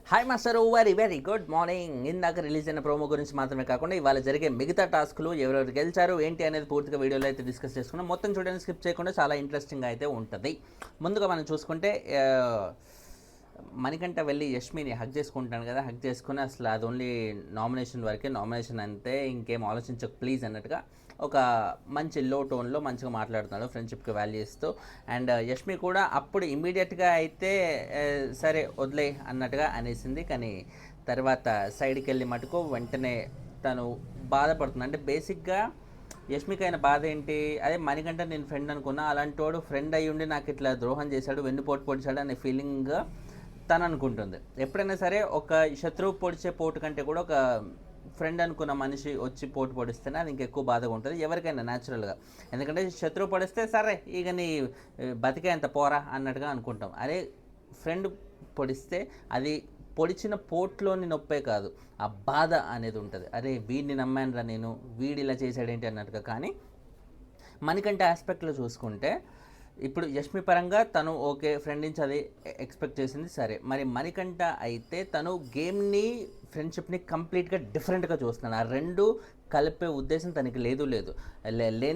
Hi master, very good morning. ఇందాక release అయిన promo గురించి మాత్రమే కాకుండా ఇవాళ జరిగే మిగతా టాస్క్లు ఎవరెవరు గెలిచారు ఏంటి అనేది పూర్తిగా వీడియోలో అయితే డిస్కస్ చేసుకున్నాం. మొత్తం చూడడానికి స్కిప్ చేయకుండా చాలా ఇంట్రెస్టింగ్గా అయితే ఉంటుంది. ముందుగా మనం చూసుకుంటే మణికంఠ వెళ్ళి యష్మిని హక్ చేసుకుంటాను కదా, హక్ చేసుకుని అసలు అది ఓన్లీ నామినేషన్ వరకే, నామినేషన్ అంతే, ఇంకేం ఆలోచించక ప్లీజ్ అన్నట్టుగా ఒక మంచి లో టోన్లో మంచిగా మాట్లాడుతున్నాడు, ఫ్రెండ్షిప్కి వాల్యూ ఇస్తూ. అండ్ యష్మి కూడా అప్పుడు ఇమ్మీడియట్గా అయితే సరే వదిలే అన్నట్టుగా అనేసింది. కానీ తర్వాత సైడ్కి వెళ్ళి మటుకు వెంటనే తను బాధపడుతుంది. అంటే బేసిక్గా యష్మికైన బాధ ఏంటి, అదే మణికంఠ నేను ఫ్రెండ్ అనుకున్నా, అలాంటి వాడు ఫ్రెండ్ అయ్యి ఉండి నాకు ఇట్లా ద్రోహం చేశాడు, వెన్నుపోటు పొడిచాడు అనే ఫీలింగ్ తను అనుకుంటుంది. ఎప్పుడైనా సరే ఒక శత్రువు పొడిచే పోటు కంటే కూడా ఒక ఫ్రెండ్ అనుకున్న మనిషి వచ్చి పోటు పొడిస్తేనే అది ఇంకెక్కువ బాధగా ఉంటుంది ఎవరికైనా న్యాచురల్గా. ఎందుకంటే శత్రువు పొడిస్తే సరే ఇక నీ బతికే అంత పోరా అన్నట్టుగా అనుకుంటాం. అదే ఫ్రెండ్ పొడిస్తే అది పొడిచిన పోట్లోని నొప్పే కాదు, ఆ బాధ అనేది ఉంటుంది. అరే వీడిని నమ్మానురా నేను, వీడు ఇలా చేశాడేంటి అన్నట్టుగా. కానీ మణికంఠ ఆస్పెక్ట్లో చూసుకుంటే ఇప్పుడు యష్మి పరంగా తను ఓకే ఫ్రెండ్ నుంచి అది ఎక్స్పెక్ట్ చేసింది సరే, మరి మణికంఠ అయితే తను గేమ్ని ఫ్రెండ్షిప్ని కంప్లీట్గా డిఫరెంట్గా చూస్తున్నాడు. ఆ రెండు కలిపే ఉద్దేశం తనకి లేనే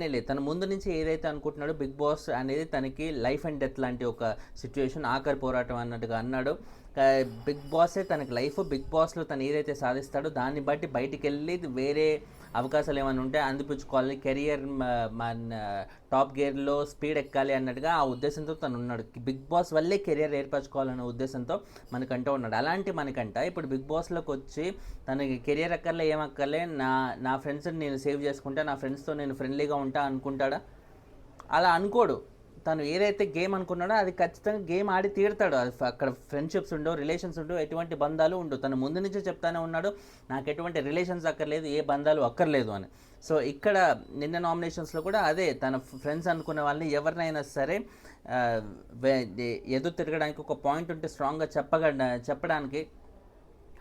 లేదు. తన ముందు నుంచి ఏదైతే అనుకుంటున్నాడో బిగ్ బాస్ అనేది తనకి లైఫ్ అండ్ డెత్ లాంటి ఒక సిచ్యువేషన్, ఆఖరి పోరాటం అన్నట్టుగా అన్నాడు. బిగ్ బాసే తనకి లైఫ్, బిగ్ బాస్లో తను ఏదైతే సాధిస్తాడో దాన్ని బట్టి బయటికి వెళ్ళి వేరే అవకాశాలు ఏమైనా ఉంటే అందిపుచ్చుకోవాలి, కెరియర్ టాప్ గేర్లో స్పీడ్ ఎక్కాలి అన్నట్టుగా ఆ ఉద్దేశంతో తను ఉన్నాడు. బిగ్ బాస్ వల్లే కెరియర్ ఏర్పరచుకోవాలనే ఉద్దేశంతో మనకంట ఉన్నాడు. అలాంటి మనకంట ఇప్పుడు బిగ్ బాస్లోకి వచ్చి తనకి కెరియర్ ఎక్కర్లే ఏమక్కర్లే, నా ఫ్రెండ్స్ని నేను సేవ్ చేసుకుంటా, నా ఫ్రెండ్స్తో నేను ఫ్రెండ్లీగా ఉంటా అనుకుంటాడా? అలా అనుకోడు. తను ఏదైతే గేమ్ అనుకున్నాడో అది ఖచ్చితంగా గేమ్ ఆడి తీరుతాడు. అది అక్కడ ఫ్రెండ్షిప్స్ ఉండవు, రిలేషన్స్ ఉండవు, ఎటువంటి బంధాలు ఉండవు. తను ముందు నుంచే చెప్తానే ఉన్నాడు నాకు ఎటువంటి రిలేషన్స్ అక్కర్లేదు, ఏ బంధాలు అక్కర్లేదు అని. సో ఇక్కడ నిన్న నామినేషన్స్లో కూడా అదే, తన ఫ్రెండ్స్ అనుకునే వాళ్ళని ఎవరినైనా సరే ఎదురు తిరగడానికి ఒక పాయింట్ ఉంటే స్ట్రాంగ్గా చెప్పడానికి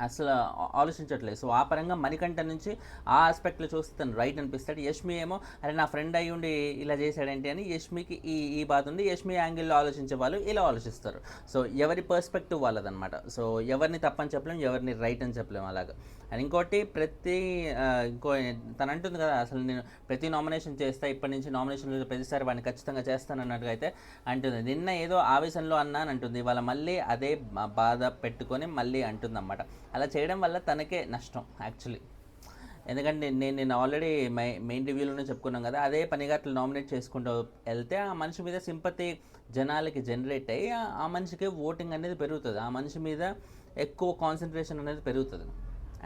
అసలు ఆలోచించట్లేదు. సో ఆ పరంగా మణికంఠ నుంచి ఆ ఆస్పెక్ట్లో చూస్తే తను రైట్ అనిపిస్తాడు. యష్మి ఏమో అరే నా ఫ్రెండ్ అయ్యి ఉండి ఇలా చేశాడేంటి అని యష్మికి ఈ బాధ ఉంది. యష్మి యాంగిల్లో ఆలోచించే వాళ్ళు ఇలా ఆలోచిస్తారు. సో ఎవరి పర్స్పెక్టివ్ వాళ్ళదనమాట. సో ఎవరిని తప్పని చెప్పలేము, ఎవరిని రైట్ అని చెప్పలేము అలాగా. అండ్ ఇంకోటి ఇంకో తను అంటుంది కదా అసలు నేను ప్రతి నామినేషన్ చేస్తా, ఇప్పటి నుంచి నామినేషన్లో ప్రతిసారి వాడిని ఖచ్చితంగా చేస్తాను అన్నట్టుగా అయితే అంటుంది. నిన్న ఏదో ఆవేశంలో అన్నా అని అంటుంది, ఇవాళ మళ్ళీ అదే బాధ పెట్టుకొని మళ్ళీ అంటుంది అన్నమాట. అలా చేయడం వల్ల తనకే నష్టం యాక్చువల్లీ. ఎందుకంటే నేను ఆల్రెడీ మెయిన్ రివ్యూలోనే చెప్పుకున్నాం కదా, అదే పనిగా అట్లా నామినేట్ చేసుకుంటూ వెళ్తే ఆ మనిషి మీద సింపతి జనాలకి జనరేట్ అయ్యి ఆ మనిషికి ఓటింగ్ అనేది పెరుగుతుంది, ఆ మనిషి మీద ఎక్కువ కాన్సన్ట్రేషన్ అనేది పెరుగుతుంది.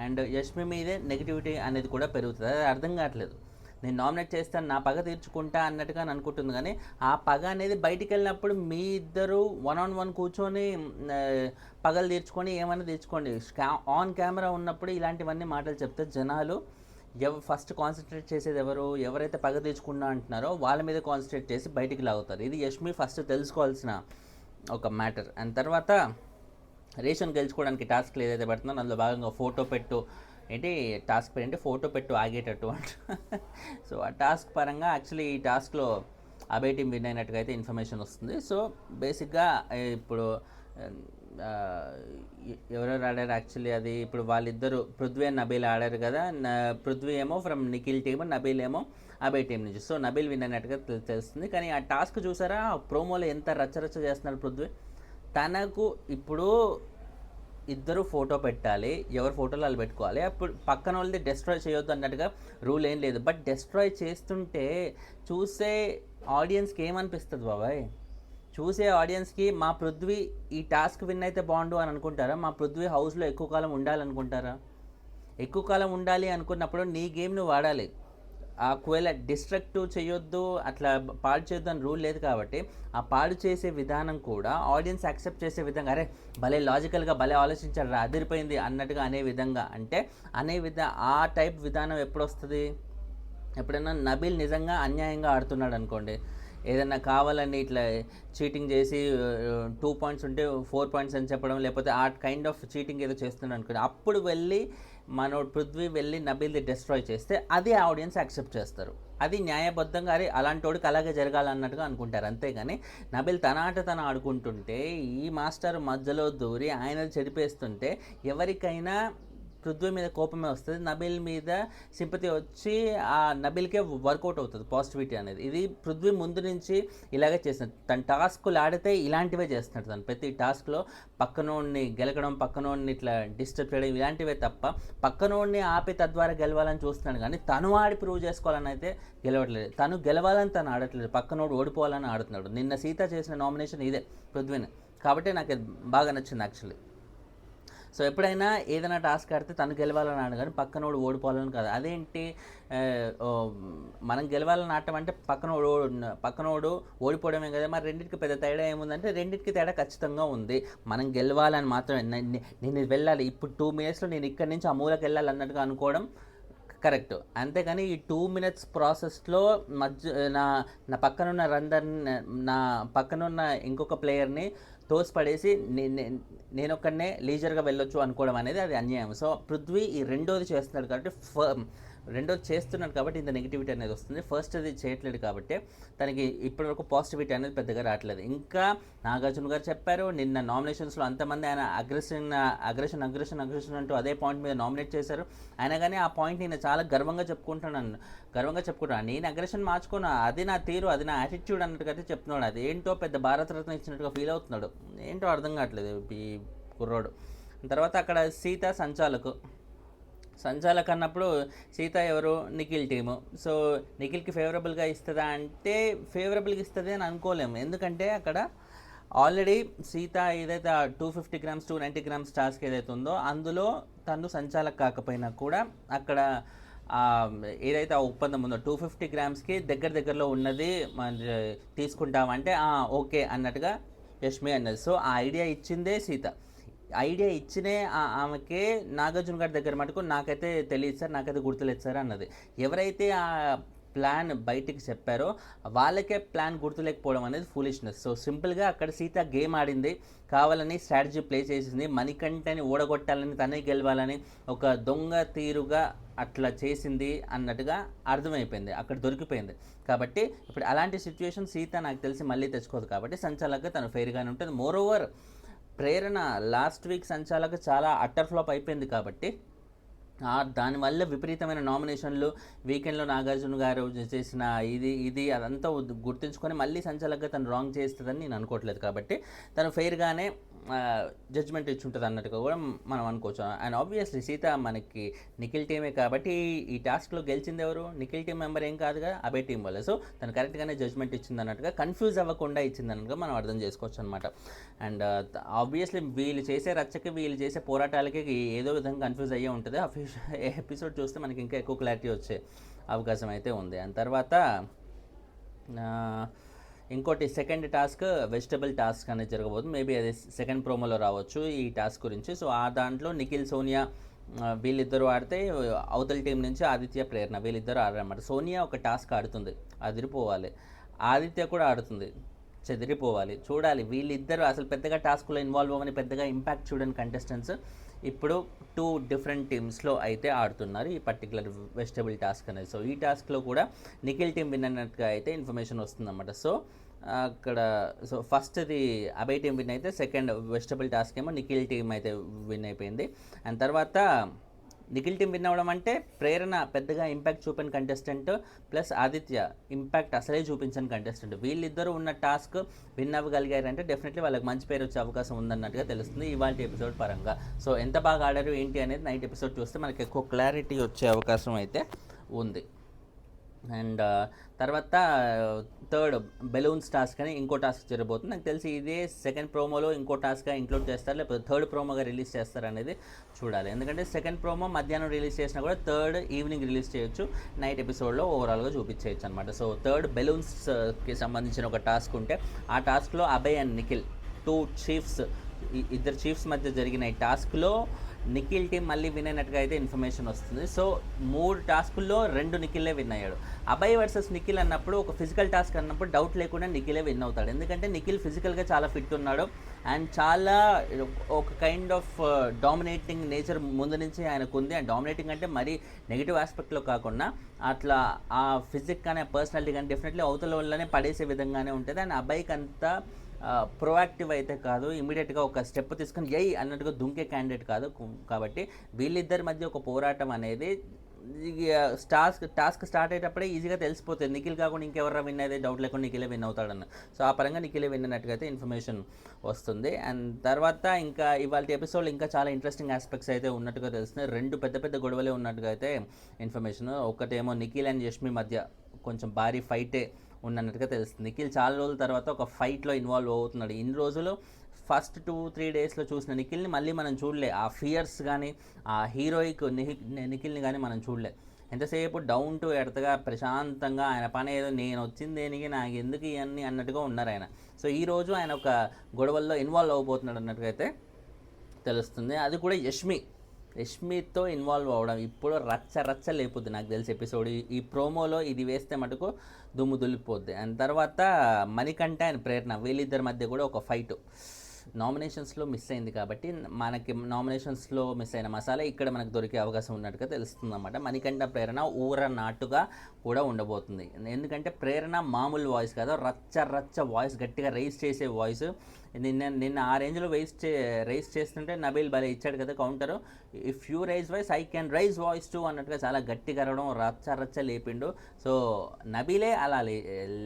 అండ్ యష్మి మీదే నెగిటివిటీ అనేది కూడా పెరుగుతుంది. అది అర్థం కావట్లేదు. నేను నామినేట్ చేస్తాను, నా పగ తీర్చుకుంటా అన్నట్టుగా అనుకుంటుంది. కానీ ఆ పగ అనేది బయటికి వెళ్ళినప్పుడు మీ ఇద్దరు 1-on-1 కూర్చొని పగలు తీర్చుకొని ఏమైనా తీర్చుకోండి. ఆన్ కెమెరా ఉన్నప్పుడు ఇలాంటివన్నీ మాటలు చెప్తే జనాలు ఫస్ట్ కాన్సన్ట్రేట్ చేసేది ఎవరైతే పగ తీర్చుకున్నా అంటున్నారో వాళ్ళ మీద కాన్సన్ట్రేట్ చేసి బయటికి లాగుతారు. ఇది యష్మి ఫస్ట్ తెలుసుకోవాల్సిన ఒక మ్యాటర్. అండ్ తర్వాత రేషన్ గెలుచుకోవడానికి టాస్క్లు ఏదైతే పెడుతుందో అందులో భాగంగా ఫోటో పెట్టు టాస్క్ పేరు అంటే ఫోటో పెట్టు ఆగేటట్టు అంట. సో ఆ టాస్క్ పరంగా యాక్చువల్లీ ఈ టాస్క్లో అబే టీం విన్ అయినట్టుగా అయితే ఇన్ఫర్మేషన్ వస్తుంది. సో బేసిక్గా ఇప్పుడు ఎవరెవరు ఆడారు యాక్చువల్లీ అది ఇప్పుడు వాళ్ళిద్దరు పృథ్వీ అండ్ నబీల్ ఆడారు కదా. పృథ్వీ ఏమో ఫ్రమ్ నిఖిల్ టీమ్, నబీల్ ఏమో అబే టీం నుంచి. సో నబీల్ విన్ అయినట్టుగా తెలుస్తుంది. కానీ ఆ టాస్క్ చూసారా, ప్రోమోలో ఎంత రచ్చరచ్చ చేస్తున్నారు పృథ్వీ. తనకు ఇప్పుడు ఇద్దరు ఫోటో పెట్టాలి, ఎవరు ఫోటోలు వాళ్ళు పెట్టుకోవాలి, అప్పుడు పక్కన వాళ్ళది డెస్ట్రాయ్ చేయొద్దు అన్నట్టుగా రూల్ ఏం లేదు. బట్ డెస్ట్రాయ్ చేస్తుంటే చూసే ఆడియన్స్కి ఏమనిపిస్తుంది బాబాయ్? చూసే ఆడియన్స్కి మా పృథ్వీ ఈ టాస్క్ విన్ అయితే బాగుండు అని అనుకుంటారా? మా పృథ్వీ హౌస్లో ఎక్కువ కాలం ఉండాలనుకుంటారా? ఎక్కువ కాలం ఉండాలి అనుకున్నప్పుడు నీ గేమ్ను వాడాలి. ఒకవేళ డిస్ట్రక్టివ్ చేయొద్దు, అట్లా పాడు చేయొద్దు అని రూల్ లేదు. కాబట్టి ఆ పాడు చేసే విధానం కూడా ఆడియన్స్ యాక్సెప్ట్ చేసే విధంగా, అరే భలే లాజికల్గా భలే ఆలోచించారు అదిరిపోయింది అన్నట్టుగా అనే విధంగా, అంటే ఆ టైప్ విధానం ఎప్పుడు వస్తుంది? ఎప్పుడైనా నబీల్ నిజంగా అన్యాయంగా ఆడుతున్నాడు అనుకోండి, ఏదన్నా కావాలని ఇట్లా చీటింగ్ చేసి 2 పాయింట్స్ ఉంటే 4 పాయింట్స్ అని చెప్పడం, లేకపోతే ఆ కైండ్ ఆఫ్ చీటింగ్ ఏదో చేస్తున్నాడు అనుకోండి, అప్పుడు వెళ్ళి మనోడు పృథ్వీ వెళ్ళి నబీల్ది డిస్ట్రాయ్ చేస్తే అది ఆడియన్స్ యాక్సెప్ట్ చేస్తారు. అది న్యాయబద్ధంగా అరే అలాంటి వాడికి అలాగే జరగాలన్నట్టుగా అనుకుంటారు. అంతేగాని నబీల్ తన ఆట తను ఆడుకుంటుంటే ఈ మాస్టర్ మధ్యలో దూరి ఆయనది చెడిపేస్తుంటే ఎవరికైనా పృథ్వీ మీద కోపమే వస్తుంది, నబీల్ మీద సింపతి వచ్చి ఆ నబీల్కే వర్కౌట్ అవుతుంది పాజిటివిటీ అనేది. ఇది పృథ్వీ ముందు నుంచి ఇలాగే చేస్తున్నాడు. తన టాస్క్లు ఆడితే ఇలాంటివే చేస్తున్నాడు. తను ప్రతి టాస్క్లో పక్కనోడిని గెలకడం, పక్కనోడిని ఇట్లా డిస్టర్బ్ చేయడం, ఇలాంటివే తప్ప పక్కనోడిని ఆపి తద్వారా గెలవాలని చూస్తున్నాడు. కానీ తను ఆడి ప్రూవ్ చేసుకోవాలని అయితే గెలవట్లేదు. తను గెలవాలని తను ఆడట్లేదు, పక్కనోడు ఓడిపోవాలని ఆడుతున్నాడు. నిన్న సీత చేసిన నామినేషన్ ఇదే పృథ్వీని, కాబట్టి నాకు బాగా నచ్చింది యాక్చువల్లీ. సో ఎప్పుడైనా ఏదైనా టాస్క్ ఆడితే తను గెలవాలని ఆడు, కానీ పక్కనోడు ఓడిపోవాలని కాదు. అదేంటి మనం గెలవాలని ఆడటం అంటే పక్కనోడు ఓడిపోవడమే కదా. మరి రెండింటికి పెద్ద తేడా ఏముందంటే రెండింటికి తేడా ఖచ్చితంగా ఉంది. మనం గెలవాలని మాత్రమే నేను వెళ్ళాలి, ఇప్పుడు 2 మినిట్స్లో నేను ఇక్కడి నుంచి ఆ మూలకి వెళ్ళాలి అన్నట్టుగా అనుకోవడం కరెక్ట్. అంతేగాని ఈ 2 మినిట్స్ ప్రాసెస్లో నా పక్కనున్న నా పక్కనున్న ఇంకొక ప్లేయర్ని తోసిపడేసి నేనొక్కడనే లీజర్గా వెళ్ళొచ్చు అనుకోవడం అనేది అది అన్యాయం. సో పృథ్వీ ఈ రెండోది చేస్తున్నాడు కాబట్టి రెండోది చేస్తున్నాడు కాబట్టి ఇంత నెగిటివిటీ అనేది వస్తుంది. ఫస్ట్ అది చేయట్లేదు కాబట్టి తనకి ఇప్పటివరకు పాజిటివిటీ అనేది పెద్దగా రావట్లేదు. ఇంకా నాగార్జున గారు చెప్పారు నిన్న నామినేషన్స్లో అంతమంది ఆయన అగ్రెషన్ అంటూ అదే పాయింట్ మీద నామినేట్ చేశారు. అయినా కానీ ఆ పాయింట్ నేను చాలా గర్వంగా చెప్పుకుంటున్నాను. నేను అగ్రెషన్ మార్చుకున్నా, అది నా తీరు, అది నా యాటిట్యూడ్ అన్నట్టుగా చెప్తున్నాడు. అది ఏంటో పెద్ద భారతరత్న ఇచ్చినట్టుగా ఫీల్ అవుతున్నాడు. ఏంటో అర్థం కావట్లేదు ఈ కుర్రోడు. తర్వాత అక్కడ సీత సంచాలక్ అన్నప్పుడు సీత ఎవరు? నిఖిల్ టీము. సో నిఖిల్కి ఫేవరబుల్గా ఇస్తుందా అంటే ఫేవరబుల్గా ఇస్తుంది అని అనుకోలేము. ఎందుకంటే అక్కడ ఆల్రెడీ సీత ఏదైతే 250 గ్రామ్స్ 290 గ్రామ్స్ టాస్క్ ఏదైతే ఉందో అందులో తను సంచాలక్ కాకపోయినా కూడా అక్కడ ఏదైతే ఆ ఒప్పందం ఉందో 250 గ్రామ్స్కి దగ్గరలో ఉన్నది తీసుకుంటామంటే ఓకే అన్నట్టుగా యష్మి అన్నది. సో ఆ ఐడియా ఇచ్చిందే సీత. ఐడియా ఇచ్చినే ఆమెకే నాగార్జున గారి దగ్గర మటుకు నాకైతే తెలియదు సార్, నాకైతే గుర్తులేదు సార్ అన్నది. ఎవరైతే ఆ ప్లాన్ బయటికి చెప్పారో వాళ్ళకే ప్లాన్ గుర్తులేకపోవడం అనేది ఫూలిష్నెస్. సో సింపుల్గా అక్కడ సీత గేమ్ ఆడింది, కావాలని స్ట్రాటజీ ప్లే చేసింది, మణికంఠని ఓడగొట్టాలని, తనే గెలవాలని ఒక దొంగ తీరుగా అట్లా చేసింది అన్నట్టుగా అర్థమైపోయింది, అక్కడ దొరికిపోయింది. కాబట్టి ఇప్పుడు అలాంటి సిచ్యువేషన్ సీత నాకు తెలిసి మళ్ళీ తెచ్చుకోదు. కాబట్టి సంచాలకుగా తను ఫెయిర్గానే ఉంటుంది. మోరోవర్ ప్రేరణ లాస్ట్ వీక్ సంచాలక చాలా అట్టర్ ఫ్లాప్ అయిపోయింది కాబట్టి దానివల్ల విపరీతమైన నామినేషన్లు, వీకెండ్లో నాగార్జున గారు చేసిన ఇది అదంతా గుర్తుంచుకొని మళ్ళీ సంచాలకుగా తను రాంగ్ చేస్తుందని నేను అనుకోవట్లేదు. కాబట్టి తను ఫెయిర్గానే జడ్జ్మెంట్ ఇచ్చి ఉంటుంది అన్నట్టుగా కూడా మనం అనుకోవచ్చు. అండ్ ఆబ్వియస్లీ సీత మనకి నిఖిల్ టీమే కాబట్టి ఈ టాస్క్లో గెలిచింది ఎవరు? నిఖిల్ టీం మెంబర్ ఏం కాదుగా, అబే టీం వల్ల. సో తను కరెక్ట్గానే జడ్జ్మెంట్ ఇచ్చింది అన్నట్టుగా, కన్ఫ్యూజ్ అవ్వకుండా ఇచ్చింది అన్నట్టుగా మనం అర్థం చేసుకోవచ్చు అనమాట. అండ్ ఆబ్వియస్లీ వీళ్ళు చేసే రచ్చకి, వీళ్ళు చేసే పోరాటాలకి ఏదో విధంగా కన్ఫ్యూజ్ అయ్యే ఉంటుంది. ఎపిసోడ్ చూస్తే మనకి ఇంకా ఎక్కువ క్లారిటీ వచ్చే అవకాశం అయితే ఉంది. అండ్ తర్వాత ఇంకోటి సెకండ్ టాస్క్ వెజిటబుల్ టాస్క్ అనేది జరగబోతుంది. మేబీ అది సెకండ్ ప్రోమోలో రావచ్చు ఈ టాస్క్ గురించి. సో ఆ దాంట్లో నిఖిల్, సోనియా వీళ్ళిద్దరూ ఆడితే అవతల టీం నుంచి ఆదిత్య, ప్రేరణ వీళ్ళిద్దరూ ఆడారన్నమాట. సోనియా ఒక టాస్క్ ఆడుతుంది, అదిరిపోవాలి. ఆదిత్య కూడా ఆడుతుంది, చెదిరిపోవాలి. చూడాలి వీళ్ళిద్దరూ అసలు పెద్దగా టాస్క్లో ఇన్వాల్వ్ అవ్వని, పెద్దగా ఇంపాక్ట్ చూడని కంటెస్టెంట్స్ ఇప్పుడు 2 డిఫరెంట్ టీమ్స్లో అయితే ఆడుతున్నారు ఈ పర్టికులర్ వెజిటబుల్ టాస్క్ అనేది. సో ఈ టాస్క్లో కూడా నిఖిల్ టీం విన్ అన్నట్టుగా అయితే ఇన్ఫర్మేషన్ వస్తుందన్నమాట. సో అక్కడ ఫస్ట్ది అబే టీం విన్ అయితే, సెకండ్ వెజిటబుల్ టాస్క్ ఏమో నిఖిల్ టీం అయితే విన్ అయిపోయింది. అండ్ తర్వాత నిఖిల్ టీం విన్ అవ్వడం అంటే ప్రేరణ పెద్దగా ఇంపాక్ట్ చూపిన కంటెస్టెంట్, ప్లస్ ఆదిత్య ఇంపాక్ట్ అసలే చూపించని కంటెస్టెంట్. వీళ్ళిద్దరూ ఉన్న టాస్క్ విన్ అవ్వగలిగారంటే డెఫినెట్లీ వాళ్ళకి మంచి పేరు వచ్చే అవకాశం ఉందన్నట్టుగా తెలుస్తుంది ఇవాళ ఎపిసోడ్ పరంగా. సో ఎంత బాగా ఆడారు ఏంటి అనేది నైట్ ఎపిసోడ్ చూస్తే మనకి ఎక్కువ క్లారిటీ వచ్చే అవకాశం అయితే ఉంది. అండ్ తర్వాత థర్డ్ బెలూన్స్ టాస్క్ అని ఇంకో టాస్క్ జరగబోతుంది. నాకు తెలిసి ఇదే సెకండ్ ప్రోమోలో ఇంకో టాస్క్గా ఇంక్లూడ్ చేస్తారు, లేకపోతే థర్డ్ ప్రోమోగా రిలీజ్ చేస్తారు అనేది చూడాలి. ఎందుకంటే సెకండ్ ప్రోమో మధ్యాహ్నం రిలీజ్ చేసినా కూడా థర్డ్ ఈవినింగ్ రిలీజ్ చేయొచ్చు, నైట్ ఎపిసోడ్లో ఓవరాల్గా చూపించేయచ్చు అనమాట. సో థర్డ్ బెలూన్స్కి సంబంధించిన ఒక టాస్క్ ఉంటే ఆ టాస్క్లో అభయ్ అండ్ నిఖిల్ ఇద్దరు చీఫ్స్ మధ్య జరిగిన ఈ టాస్క్లో నిఖిల్ టీం మళ్ళీ విన్ అయినట్టుగా అయితే ఇన్ఫర్మేషన్ వస్తుంది. సో 3 టాస్కుల్లో 2 నిఖిల్లే విన్ అయ్యాడు. అభయ్ వర్సెస్ నిఖిల్ అన్నప్పుడు ఒక ఫిజికల్ టాస్క్ అన్నప్పుడు డౌట్ లేకుండా నిఖిలే విన్ అవుతాడు. ఎందుకంటే నిఖిల్ ఫిజికల్గా చాలా ఫిట్ ఉన్నాడు అండ్ చాలా ఒక కైండ్ ఆఫ్ డామినేటింగ్ నేచర్ ముందు నుంచి ఆయనకు ఉంది. అండ్ డామినేటింగ్ అంటే మరీ నెగిటివ్ ఆస్పెక్ట్లో కాకుండా అట్లా ఆ ఫిజిక్ కానీ ఆ పర్సనాలిటీ కానీ డెఫినెట్లీ అవతల వల్లనే పడేసే విధంగానే ఉంటుంది. అండ్ అబ్బాయికి అంతా ప్రొయాక్టివ్ అయితే కాదు, ఇమీడియట్గా ఒక స్టెప్ తీసుకొని ఎయ్ అన్నట్టుగా దుంకే క్యాండిడేట్ కాదు. కాబట్టి వీళ్ళిద్దరి మధ్య ఒక పోరాటం అనేది టాస్క్ స్టార్ట్ అయ్యేటప్పుడే ఈజీగా తెలిసిపోతుంది. నిఖిల్ కాకుండా ఇంకెవరా విన్ అయితే డౌట్ లేకుండా నిఖిలే విన్ అవుతాడన్న. సో ఆ పరంగా నిఖిలే విన్ అన్నట్టుగా అయితే ఇన్ఫర్మేషన్ వస్తుంది. అండ్ తర్వాత ఇంకా ఇవాళ ఎపిసోడ్ ఇంకా చాలా ఇంట్రెస్టింగ్ ఆస్పెక్ట్స్ అయితే ఉన్నట్టుగా తెలుస్తున్నాయి. 2 పెద్ద గొడవలే ఉన్నట్టుగా అయితే ఇన్ఫర్మేషన్. ఒకటేమో నిఖిల్ అండ్ యష్మి మధ్య కొంచెం భారీ ఫైటే ఉన్నట్టుగా తెలుస్తుంది. నిఖిల్ చాలా రోజుల తర్వాత ఒక ఫైట్లో ఇన్వాల్వ్ అవుతున్నాడు. ఇన్ని రోజులు ఫస్ట్ 2-3 డేస్లో చూసిన నిఖిల్ని మళ్ళీ మనం చూడలే. ఆ ఫియర్స్ కానీ ఆ హీరోయిక్ నిఖిల్ని కానీ మనం చూడలే. ఎంతసేపు డౌన్ టు ఎర్త్గా ప్రశాంతంగా ఆయన పని ఏదో నేను వచ్చింది దేనికి నాకు ఎందుకు ఇవన్నీ అన్నట్టుగా ఉన్నారు ఆయన. సో ఈరోజు ఆయన ఒక గొడవల్లో ఇన్వాల్వ్ అవ్వబోతున్నాడు అన్నట్టుగా అయితే తెలుస్తుంది. అది కూడా యష్మితో ఇన్వాల్వ్ అవ్వడం ఇప్పుడు రచ్చ లేపుద్ది నాకు తెలిసి ఎపిసోడ్. ఈ ప్రోమోలో ఇది వేస్తే మటుకు దుమ్ము దులిపోద్ది. అండ్ తర్వాత మణికంఠ అండ్ ప్రేరణ వీళ్ళిద్దరి మధ్య కూడా ఒక ఫైట్ నామినేషన్స్లో మిస్ అయింది కాబట్టి మనకి నామినేషన్స్లో మిస్ అయిన మసాలా ఇక్కడ మనకు దొరికే అవకాశం ఉన్నట్టుగా తెలుస్తుంది అన్నమాట. మణికంఠ ప్రేరణ నాటుగా కూడా ఉండబోతుంది. ఎందుకంటే ప్రేరణ మామూలు వాయిస్ కాదు, రచ్చ వాయిస్, గట్టిగా రైజ్ చేసే వాయిస్. నిన్న ఆ రేంజ్లో రైజ్ చేస్తుంటే నబీల్ భలే ఇచ్చాడు కదా counter. If you raise voice I can raise voice too అన్నట్టుగా చాలా గట్టిగా అరవడం రచ్చ లేపిండు. సో నబీలే అలా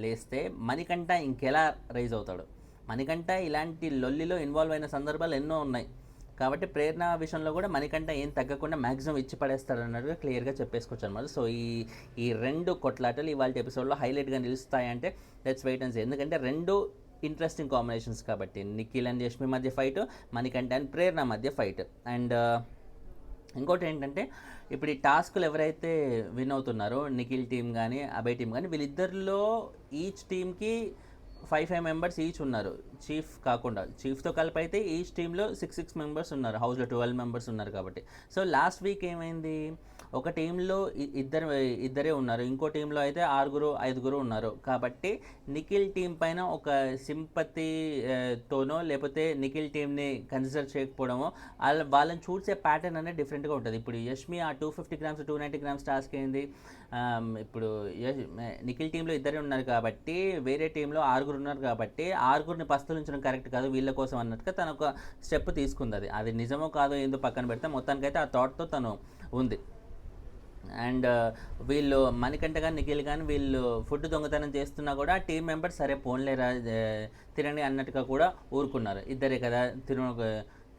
లేస్తే మణికంఠ ఇంకెలా రైజ్ అవుతాడు? మణికంఠ ఇలాంటి లొల్లిలో ఇన్వాల్వ్ అయిన సందర్భాలు ఎన్నో ఉన్నాయి కాబట్టి ప్రేరణ విషయంలో కూడా మణికంఠ ఏం తగ్గకుండా మ్యాక్సిమం ఇచ్చి పడేస్తాడు అన్నట్టుగా క్లియర్గా చెప్పేసుకోవచ్చు అనమాట. సో ఈ 2 కొట్లాటలు ఇవాళ ఎపిసోడ్లో హైలైట్గా నిలుస్తాయంటే లెట్స్ వెయిట్ అండ్ సీ. ఎందుకంటే 2 ఇంట్రెస్టింగ్ కాంబినేషన్స్ కాబట్టి నిఖిల్ అండ్ యష్మి మధ్య ఫైట్, మణికంఠ అండ్ ప్రేరణ మధ్య ఫైట్. అండ్ ఇంకోటి ఏంటంటే ఇప్పుడు ఈ టాస్కులు ఎవరైతే విన్ అవుతున్నారో నిఖిల్ టీం కానీ అభయ్ టీం కానీ వీళ్ళిద్దరిలో ఈచ్ టీంకి 5 మెంబర్స్ ఈచ్ ఉన్నారు. చీఫ్ కాకుండా చీఫ్తో కలిపి అయితే ఈచ్ టీంలో 6 మెంబర్స్ ఉన్నారు. హౌస్లో 12 మెంబర్స్ ఉన్నారు కాబట్టి. సో లాస్ట్ వీక్ ఏమైంది, ఒక టీంలో ఇద్దరే ఉన్నారు, ఇంకో టీంలో అయితే 6-5 ఉన్నారు. కాబట్టి నిఖిల్ టీం పైన ఒక సింపతితోనో లేకపోతే నిఖిల్ టీంని కన్సిడర్ చేయకపోవడమో వాళ్ళని చూసే ప్యాటర్న్ అనేది డిఫరెంట్గా ఉంటుంది. ఇప్పుడు యష్మి ఆ 250 గ్రామ్స్ 290 గ్రామ్స్ టాస్క్ ఏంది, ఇప్పుడు నిఖిల్ టీంలో ఇద్దరే ఉన్నారు కాబట్టి వేరే టీంలో 6 ఉన్నారు కాబట్టి 6ని పస్తులు ఉంచడం కరెక్ట్ కాదు వీళ్ళ కోసం అన్నట్టుగా తను ఒక స్టెప్ తీసుకుంది. అది నిజమో కాదో ఏందో పక్కన పెడితే మొత్తానికైతే ఆ థాట్తో తను ఉంది. అండ్ వీళ్ళు మణికంఠ కానీ నిఖిల్ కానీ వీళ్ళు ఫుడ్ దొంగతనం చేస్తున్నా కూడా టీం మెంబర్స్ సరే పోన్లేరా తినండి అన్నట్టుగా కూడా ఊరుకున్నారు. ఇద్దరే కదా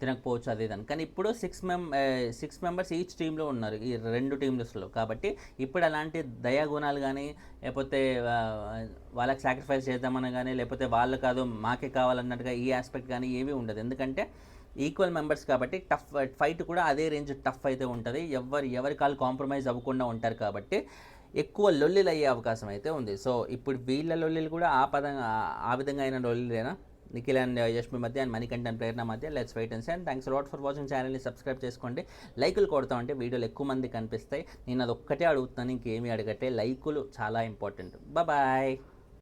తినకపోవచ్చు అది ఇదని. కానీ ఇప్పుడు 6 మెంబర్స్ ఈచ్ టీంలో ఉన్నారు ఈ 2 టీమ్స్లో. కాబట్టి ఇప్పుడు అలాంటి దయాగుణాలు కానీ లేకపోతే వాళ్ళకి సాక్రిఫైస్ చేద్దామని కానీ లేకపోతే వాళ్ళు కాదు మాకే కావాలన్నట్టుగా ఈ ఆస్పెక్ట్ కానీ ఏమీ ఉండదు. ఎందుకంటే ఈక్వల్ మెంబర్స్ కాబట్టి ఫైట్ కూడా అదే రేంజ్ టఫ్ అయితే ఉంటుంది. ఎవరి కాళ్ళు కాంప్రమైజ్ అవ్వకుండా ఉంటారు కాబట్టి ఎక్కువ లొల్లిలు అయ్యే అవకాశం అయితే ఉంది. సో ఇప్పుడు వీళ్ళ లొల్లిలు కూడా ఆ విధంగా అయిన లొల్లిలేనా నిఖిల్ అండ్ యష్మి మధ్య అండ్ మణికంఠ అండ్ ప్రేరణ మధ్య. Let's wait and see. And thanks lot for watching. ఛానల్ని సబ్స్క్రైబ్ చేసుకోండి. లైకులు కొడతామంటే వీడియోలు ఎక్కువ మంది కనిపిస్తాయి. నేను అది ఒక్కటే అడుగుతున్నాను, ఇంకేమీ అడగట్టే. లైకులు చాలా ఇంపార్టెంట్. బాయ్.